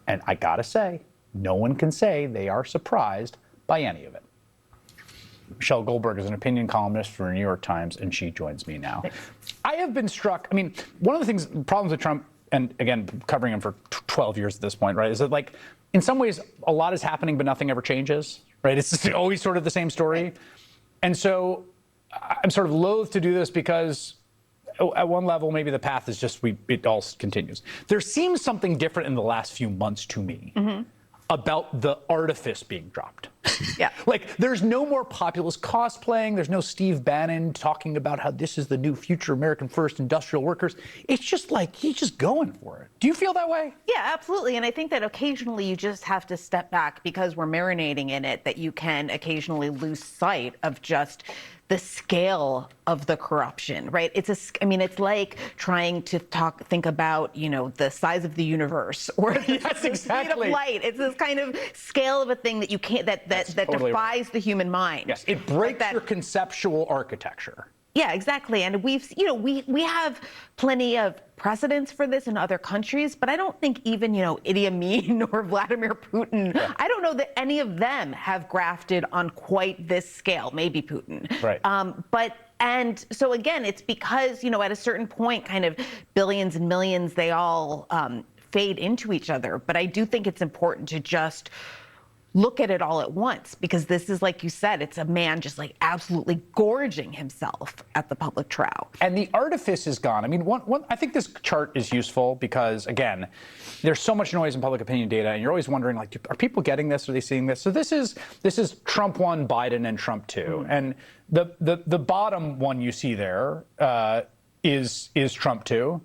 And I gotta say, no one can say they are surprised by any of it. Michelle Goldberg is an opinion columnist for the New York Times, and she joins me now. I have been struck, I mean, one of the problems with Trump, and again, covering him for 12 years at this point, right, is that, like, in some ways, a lot is happening, but nothing ever changes, right? It's just always sort of the same story. And so I'm sort of loath to do this because at one level, maybe the path is just it all continues. There seems something different in the last few months to me about the artifice being dropped. Yeah. Like, there's no more populist cosplaying. There's no Steve Bannon talking about how this is the new future American first industrial workers. It's just like, he's just going for it. Do you feel that way? Yeah, absolutely. And I think that occasionally you just have to step back because we're marinating in it, that you can occasionally lose sight of just the scale of the corruption, right? I mean, it's like trying to think about, you know, the size of the universe or the speed of light. It's this kind of scale of a thing that you can't, that totally defies the human mind. Yes, it breaks your conceptual architecture. Yeah, exactly. And we have plenty of precedents for this in other countries, but I don't think even, you know, Idi Amin or Vladimir Putin, I don't know that any of them have grafted on quite this scale, maybe Putin. Right. And so again, it's because, you know, at a certain point, kind of billions and millions, they all fade into each other. But I do think it's important to just look at it all at once, because this is, like you said, it's a man just like absolutely gorging himself at the public trout. And the artifice is gone. I mean, I think this chart is useful because, again, there's so much noise in public opinion data, and you're always wondering, like, are people getting this? Are they seeing this? So this is Trump 1, Biden, and Trump 2. And the bottom one you see there is Trump 2.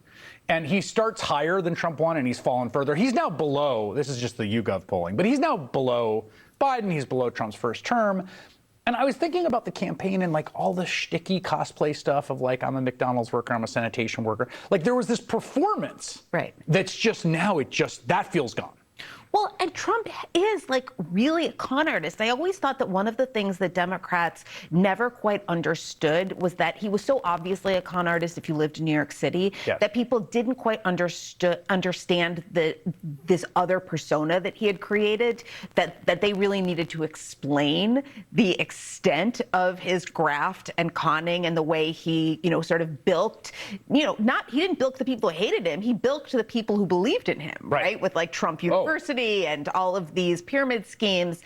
And he starts higher than Trump 1, and he's fallen further. He's now below, this is just the YouGov polling, but he's now below Biden. He's below Trump's first term. And I was thinking about the campaign and, like, all the shticky cosplay stuff of, like, I'm a McDonald's worker, I'm a sanitation worker. Like, there was this performance that's just now, that feels gone. Well, and Trump is, like, really a con artist. I always thought that one of the things that Democrats never quite understood was that he was so obviously a con artist if you lived in New York City, that people didn't quite understand this other persona that he had created, that they really needed to explain the extent of his graft and conning and the way he, you know, sort of bilked, you know, he didn't bilk the people who hated him, he bilked the people who believed in him, right? With, like, Trump University and all of these pyramid schemes.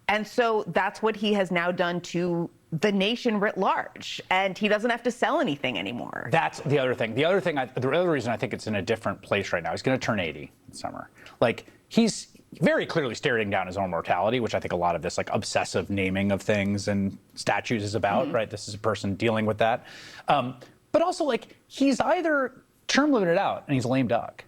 And so that's what he has now done to the nation writ large. And he doesn't have to sell anything anymore. That's the other thing. The other reason I think it's in a different place right now, he's going to turn 80 in summer. Like, he's very clearly staring down his own mortality, which I think a lot of this, like, obsessive naming of things and statues is about, right? This is a person dealing with that. But also, like, he's either term limited out and he's a lame duck,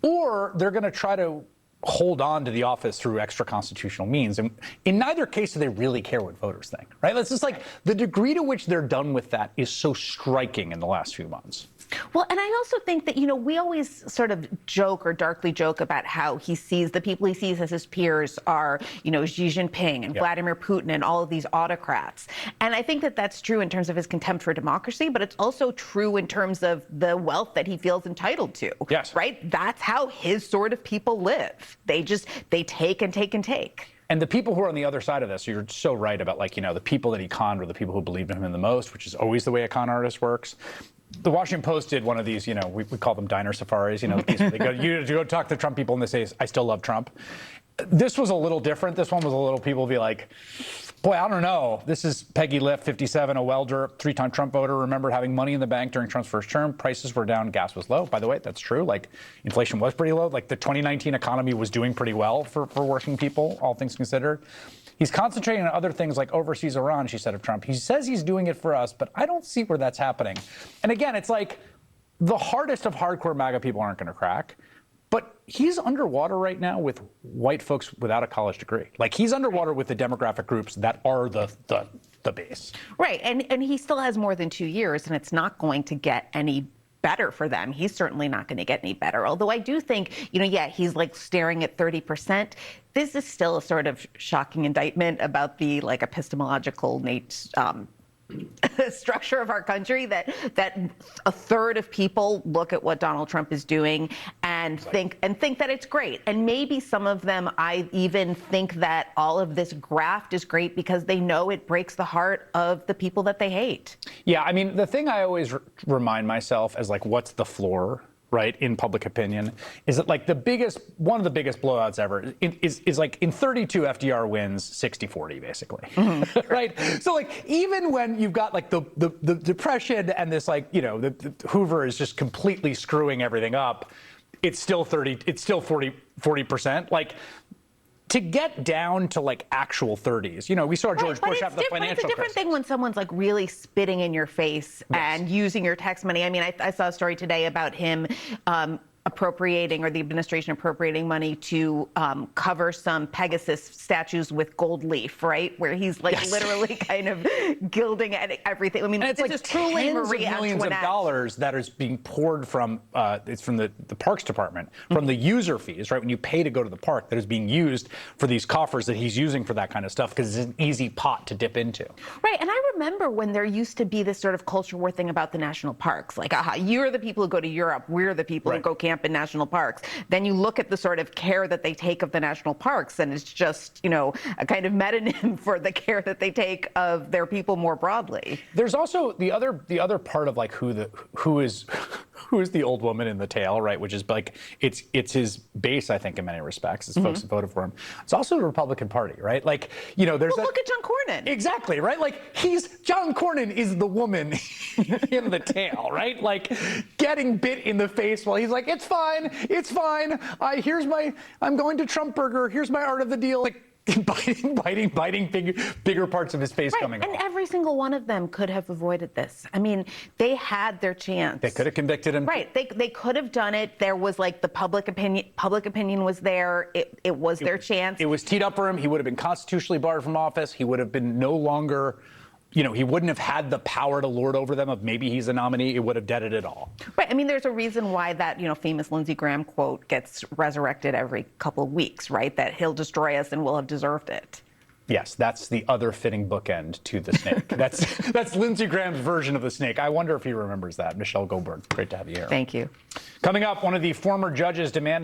or they're going to try to hold on to the office through extra constitutional means. And in neither case do they really care what voters think, right? It's just like the degree to which they're done with that is so striking in the last few months. Well, and I also think that, you know, we always sort of joke or darkly joke about how he sees the people he sees as his peers are, you know, Xi Jinping and Vladimir Putin and all of these autocrats. And I think that that's true in terms of his contempt for democracy, but it's also true in terms of the wealth that he feels entitled to. Yes. Right? That's how his sort of people live. They take and take and take. And the people who are on the other side of this, you're so right about, like, you know, the people that he conned were the people who believed in him the most, which is always the way a con artist works. The Washington Post did one of these, you know, we call them diner safaris, you know, they go talk to Trump people and they say, I still love Trump. This was a little different. This one was a little, people be like, boy, I don't know. This is Peggy Lift, 57, a welder, 3-time Trump voter, remembered having money in the bank during Trump's first term. Prices were down, gas was low. By the way, that's true. Like, inflation was pretty low. Like, the 2019 economy was doing pretty well for working people, all things considered. He's concentrating on other things like overseas Iran, she said of Trump. He says he's doing it for us, but I don't see where that's happening. And again, it's like the hardest of hardcore MAGA people aren't going to crack. But he's underwater right now with white folks without a college degree. Like, he's underwater with the demographic groups that are the base. Right. And he still has more than 2 years, and it's not going to get any better for them. He's certainly not going to get any better. Although I do think, you know, yeah, he's like staring at 30%. This is still a sort of shocking indictment about the, like, epistemological structure of our country that a third of people look at what Donald Trump is doing and think that it's great. And maybe some of them, I even think that all of this graft is great because they know it breaks the heart of the people that they hate. Yeah, I mean, the thing I always remind myself is like, what's the floor? Right, in public opinion, is that like one of the biggest blowouts ever is like in 32 FDR wins 60-40 basically, right? So like even when you've got like the Depression and this like, you know, the Hoover is just completely screwing everything up, it's still 40%. Like, to get down to like actual 30s, you know, we saw George Bush have the financial It's a different thing when someone's like really spitting in your face and using your tax money. I mean, I saw a story today about him appropriating, or the administration appropriating money to cover some Pegasus statues with gold leaf, right? Where he's like literally kind of gilding everything. I mean, and it's this like is truly tens Marie of millions Antoinette. of dollars that is being poured from, it's from the Parks Department, from the user fees, right? When you pay to go to the park, that is being used for these coffers that he's using for that kind of stuff because it's an easy pot to dip into. Right, and I remember when there used to be this sort of culture war thing about the national parks. Like, you're the people who go to Europe, we're the people who go camp in national parks. Then you look at the sort of care that they take of the national parks, and it's just, you know, a kind of metonym for the care that they take of their people more broadly. There's also the other part of like who is the old woman in the tale, right? Which is like it's his base, I think, in many respects. It's folks that voted for him. It's also the Republican Party, right? Like, you know, there's look at John Cornyn. Exactly, right? Like John Cornyn is the woman in the tale, right? Like getting bit in the face while he's like, it's fine. I'm going to Trump Burger. Here's my art of the deal. Like biting bigger parts of his face coming off. And every single one of them could have avoided this. I mean, they had their chance. They could have convicted him. Right. They could have done it. There was like the public opinion was there. It was their chance. It was teed up for him. He would have been constitutionally barred from office. He would have been no longer, you know, he wouldn't have had the power to lord over them of maybe he's a nominee. It would have deaded it all. Right. I mean, there's a reason why that, you know, famous Lindsey Graham quote gets resurrected every couple of weeks, right? That he'll destroy us and we'll have deserved it. Yes, that's the other fitting bookend to the snake. That's Lindsey Graham's version of the snake. I wonder if he remembers that. Michelle Goldberg, great to have you here. Thank you. Coming up, one of the former judges demanding